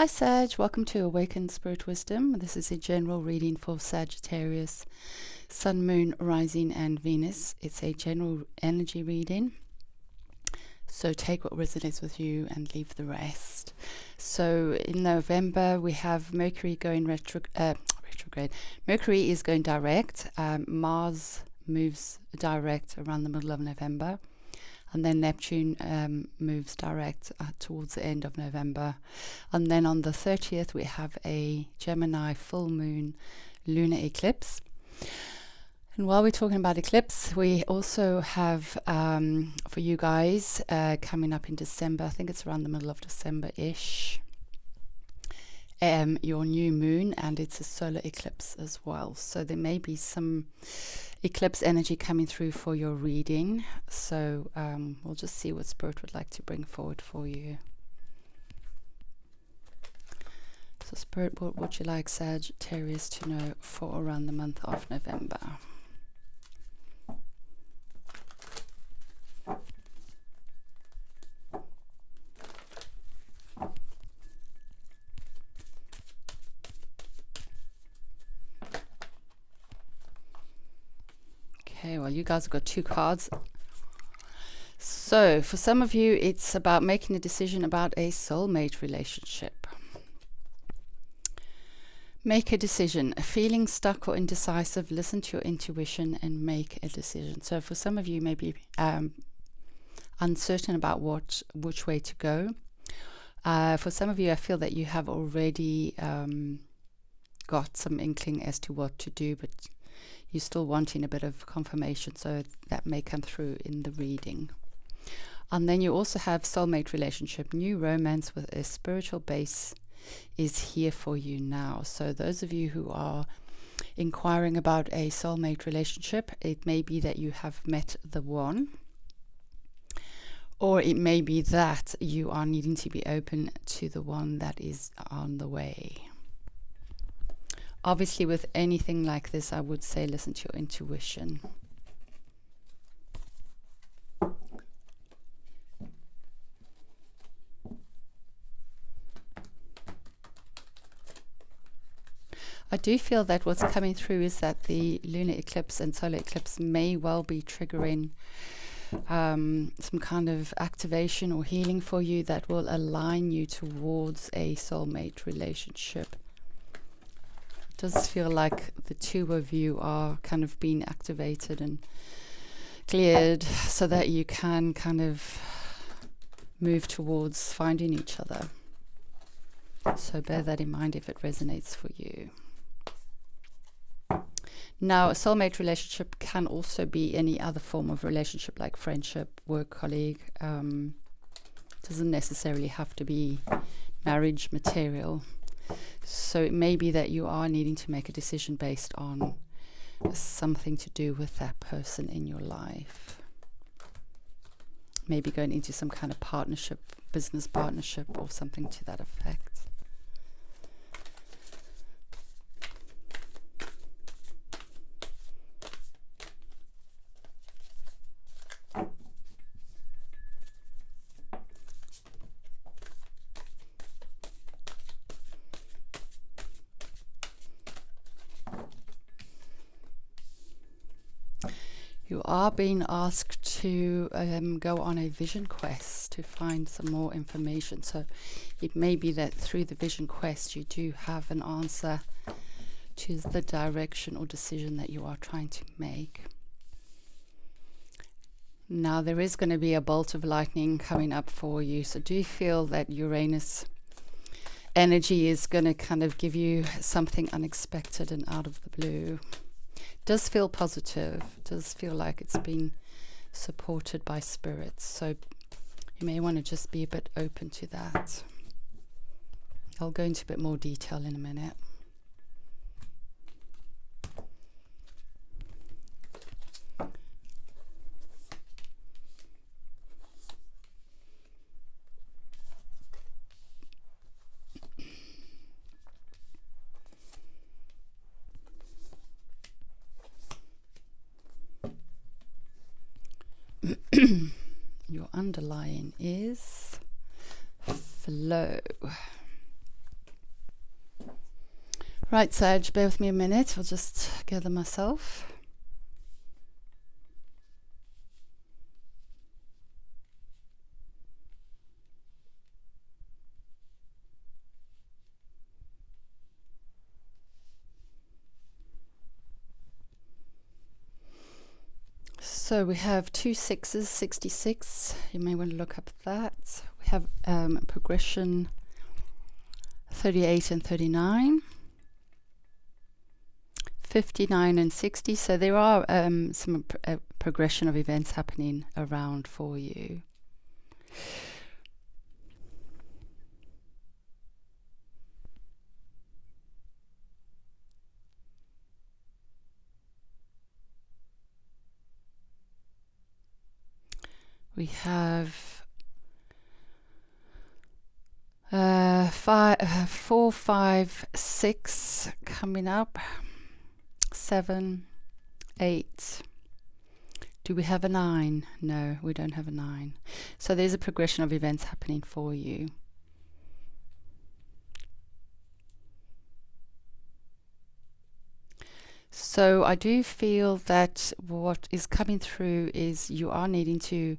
Hi Sag, welcome to Awaken Spirit Wisdom. This is a general reading for Sagittarius, Sun, Moon, Rising and Venus. It's a general energy reading, so take what resonates with you and leave the rest. So in November we have Mercury going retrograde. Mercury is going direct. Mars moves direct around the middle of November. And then Neptune moves direct towards the end of November. And then on the 30th, we have a Gemini full moon lunar eclipse. And while we're talking about eclipse, we also have, for you guys, coming up in December, I think it's around the middle of December-ish, your new moon, and it's a solar eclipse as well. So there may be some eclipse energy coming through for your reading. So we'll just see what Spirit would like to bring forward for you. So Spirit, what would you like Sagittarius to know for around the month of November? Okay, well, you guys have got two cards. So for some of you, it's about making a decision about a soulmate relationship. Make a decision. Feeling stuck or indecisive, listen to your intuition and make a decision. So for some of you, maybe uncertain about which way to go. For some of you, I feel that you have already got some inkling as to what to do, but you're still wanting a bit of confirmation, so that may come through in the reading. And then you also have soulmate relationship. New romance with a spiritual base is here for you now. So those of you who are inquiring about a soulmate relationship, it may be that you have met the one, or it may be that you are needing to be open to the one that is on the way. Obviously, with anything like this, I would say listen to your intuition. I do feel that what's coming through is that the lunar eclipse and solar eclipse may well be triggering some kind of activation or healing for you that will align you towards a soulmate relationship. Does feel like the two of you are kind of being activated and cleared so that you can kind of move towards finding each other. So bear that in mind if it resonates for you. Now, a soulmate relationship can also be any other form of relationship like friendship, work colleague. Doesn't necessarily have to be marriage material. So it may be that you are needing to make a decision based on something to do with that person in your life. Maybe going into some kind of partnership, business partnership or something to that effect. You are being asked to go on a vision quest to find some more information. So it may be that through the vision quest you do have an answer to the direction or decision that you are trying to make. Now there is going to be a bolt of lightning coming up for you. So do you feel that Uranus energy is going to kind of give you something unexpected and out of the blue? Does feel positive, does feel like it's been supported by spirits, so you may want to just be a bit open to that. I'll go into a bit more detail in a minute. Your underlying is flow. Right, Sag, bear with me a minute. I'll just gather myself. So we have 2 6s, 66. You may want to look up that. We have progression 38 and 39. 59 and 60. So there are some progression of events happening around for you. We have 4, 5, 6 coming up. 7, 8. Do we have a 9? No, we don't have a 9. So there's a progression of events happening for you. So I do feel that what is coming through is you are needing to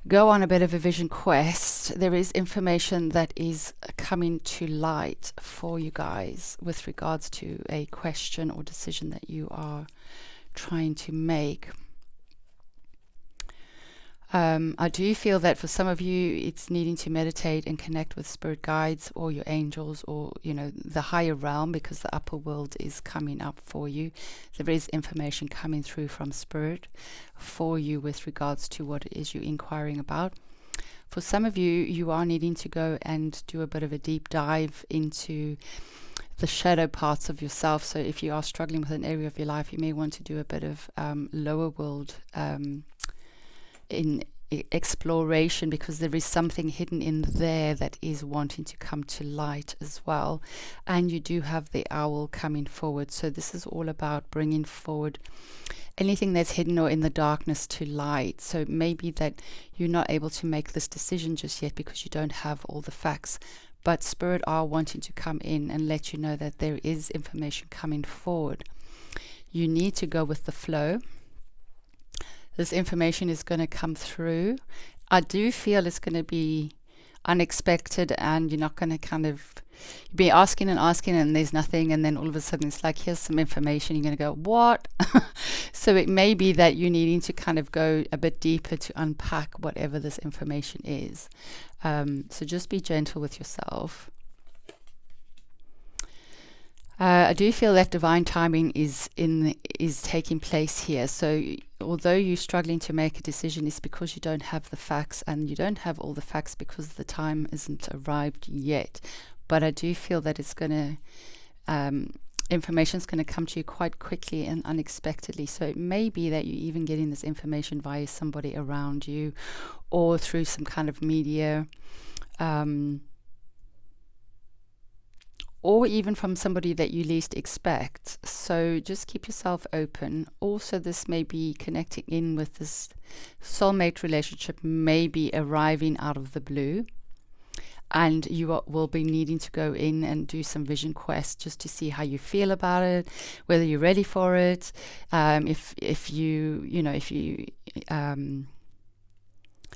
go on a bit of a vision quest. There is information that is coming to light for you guys with regards to a question or decision that you are trying to make. I do feel that for some of you, it's needing to meditate and connect with spirit guides or your angels or, you know, the higher realm, because the upper world is coming up for you. There is information coming through from spirit for you with regards to what it is you're inquiring about. For some of you, you are needing to go and do a bit of a deep dive into the shadow parts of yourself. So if you are struggling with an area of your life, you may want to do a bit of lower world in exploration, because there is something hidden in there that is wanting to come to light as well. And you do have the owl coming forward, so this is all about bringing forward anything that's hidden or in the darkness to light. So it may be that you're not able to make this decision just yet because you don't have all the facts, but spirit are wanting to come in and let you know that there is information coming forward. You need to go with the flow. This information is going to come through. I do feel it's going to be unexpected, and you're not going to kind of be asking and there's nothing, and then all of a sudden it's like, here's some information. You're going to go, what? So it may be that you're needing to kind of go a bit deeper to unpack whatever this information is. So just be gentle with yourself. I do feel that divine timing is taking place here. So although you're struggling to make a decision, it's because you don't have the facts, and you don't have all the facts because the time isn't arrived yet. But I do feel that it's going to information is going to come to you quite quickly and unexpectedly. So it may be that you're even getting this information via somebody around you, or through some kind of media, or even from somebody that you least expect. So just keep yourself open. Also, this may be connecting in with this soulmate relationship, may be arriving out of the blue, and you will be needing to go in and do some vision quest just to see how you feel about it, whether you're ready for it. If you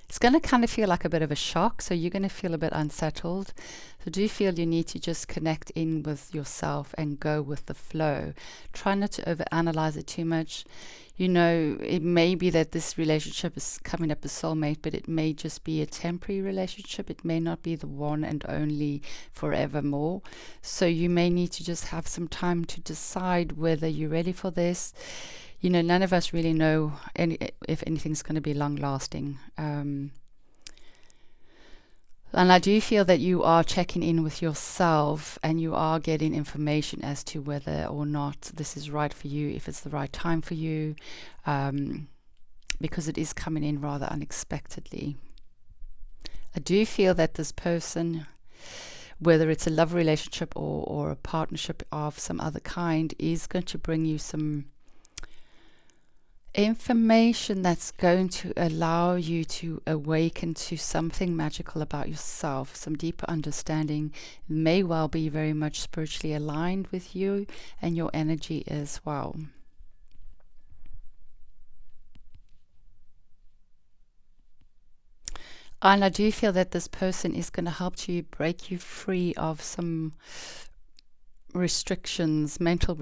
it's going to kind of feel like a bit of a shock, so you're going to feel a bit unsettled. So do you feel you need to just connect in with yourself and go with the flow? Try not to overanalyze it too much. You know, it may be that this relationship is coming up as soulmate, but it may just be a temporary relationship. It may not be the one and only forevermore. So you may need to just have some time to decide whether you're ready for this. You know, none of us really know if anything's going to be long-lasting. And I do feel that you are checking in with yourself, and you are getting information as to whether or not this is right for you, if it's the right time for you, because it is coming in rather unexpectedly. I do feel that this person, whether it's a love relationship or a partnership of some other kind, is going to bring you some Information that's going to allow you to awaken to something magical about yourself, some deeper understanding, may well be very much spiritually aligned with you and your energy as well. And I do feel that this person is going to help you break you free of some restrictions, mental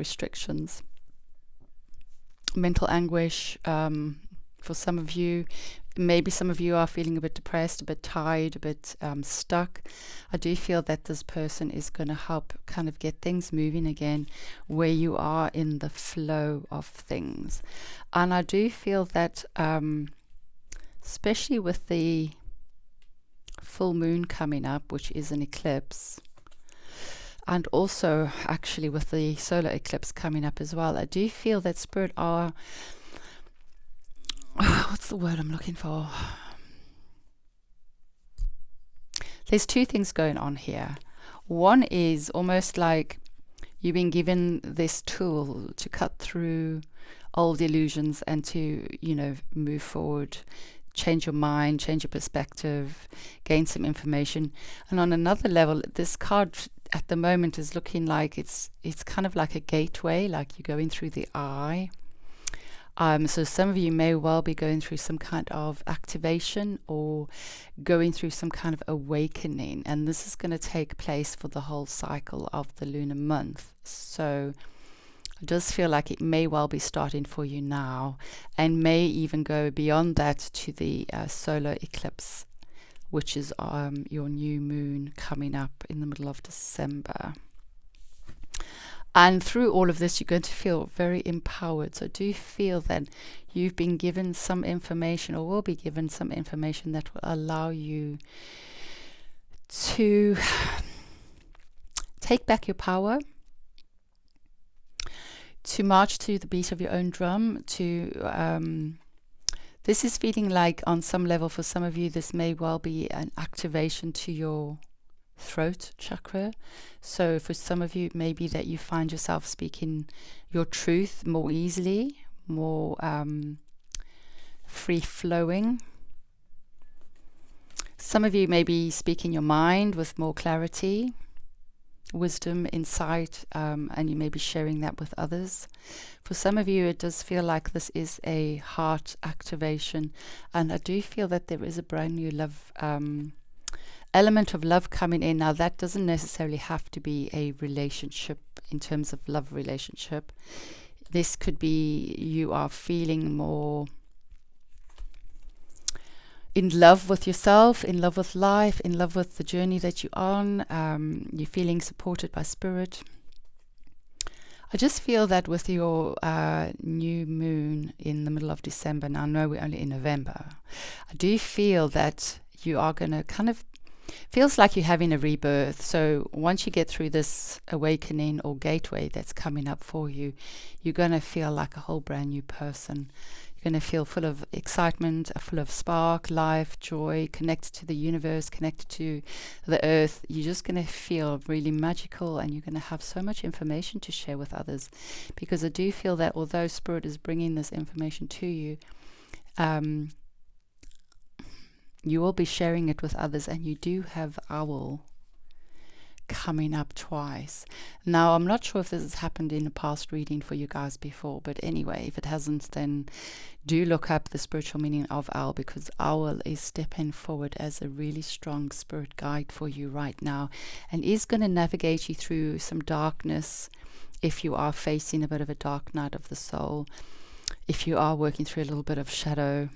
anguish. For some of you, maybe some of you are feeling a bit depressed, a bit tired, a bit stuck. I do feel that this person is going to help kind of get things moving again, where you are in the flow of things. And I do feel that especially with the full moon coming up, which is an eclipse, and also actually with the solar eclipse coming up as well, I do feel that Spirit are, what's the word I'm looking for? There's two things going on here. One is almost like you've been given this tool to cut through old illusions and to, move forward, change your mind, change your perspective, gain some information. And on another level, this card at the moment is looking like it's kind of like a gateway, like you're going through the eye. So some of you may well be going through some kind of activation or going through some kind of awakening, and this is going to take place for the whole cycle of the lunar month. So it does feel like it may well be starting for you now, and may even go beyond that to the solar eclipse, which is your new moon coming up in the middle of December. And through all of this, you're going to feel very empowered. So do feel that you've been given some information, or will be given some information, that will allow you to take back your power, to march to the beat of your own drum, this is feeling like, on some level, for some of you, this may well be an activation to your throat chakra. So for some of you, it may be that you find yourself speaking your truth more easily, more free-flowing. Some of you may be speaking your mind with more clarity, wisdom, insight, and you may be sharing that with others. For some of you, it does feel like this is a heart activation, and I do feel that there is a brand new love element of love coming in. Now, that doesn't necessarily have to be a relationship in terms of love relationship. This could be you are feeling more in love with yourself, in love with life, in love with the journey that you're on. You're feeling supported by Spirit. I just feel that with your new moon in the middle of December, now I know we're only in November, I do feel that you are going to kind of, feels like you're having a rebirth. So once you get through this awakening or gateway that's coming up for you, you're going to feel like a whole brand new person. You're going to feel full of excitement, full of spark, life, joy, connected to the universe, connected to the earth. You're just going to feel really magical, and you're going to have so much information to share with others, because I do feel that although Spirit is bringing this information to you, you will be sharing it with others, and you do have Owl coming up twice. Now, I'm not sure if this has happened in a past reading for you guys before, but anyway, if it hasn't, then do look up the spiritual meaning of Owl, because Owl is stepping forward as a really strong spirit guide for you right now, and is going to navigate you through some darkness if you are facing a bit of a dark night of the soul, if you are working through a little bit of shadow.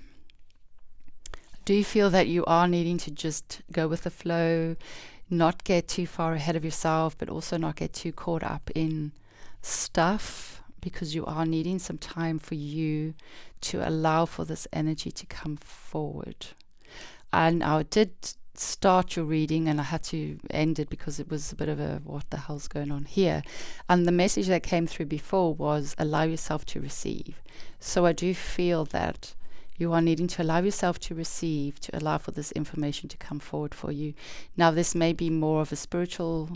Do you feel that you are needing to just go with the flow, not get too far ahead of yourself, but also not get too caught up in stuff, because you are needing some time for you to allow for this energy to come forward? And I did start your reading, and I had to end it because it was a bit of a what the hell's going on here. And the message that came through before was allow yourself to receive. So I do feel that you are needing to allow yourself to receive, to allow for this information to come forward for you. Now, this may be more of a spiritual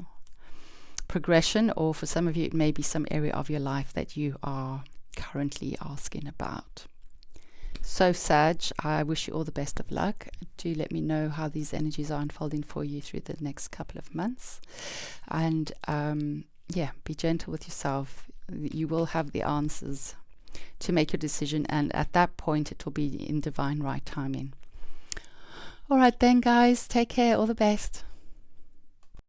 progression, or for some of you, it may be some area of your life that you are currently asking about. So Sag, I wish you all the best of luck. Do let me know how these energies are unfolding for you through the next couple of months. And yeah, be gentle with yourself. You will have the answers to make your decision, and at that point it will be in divine right timing. All right then, guys, take care. All the best.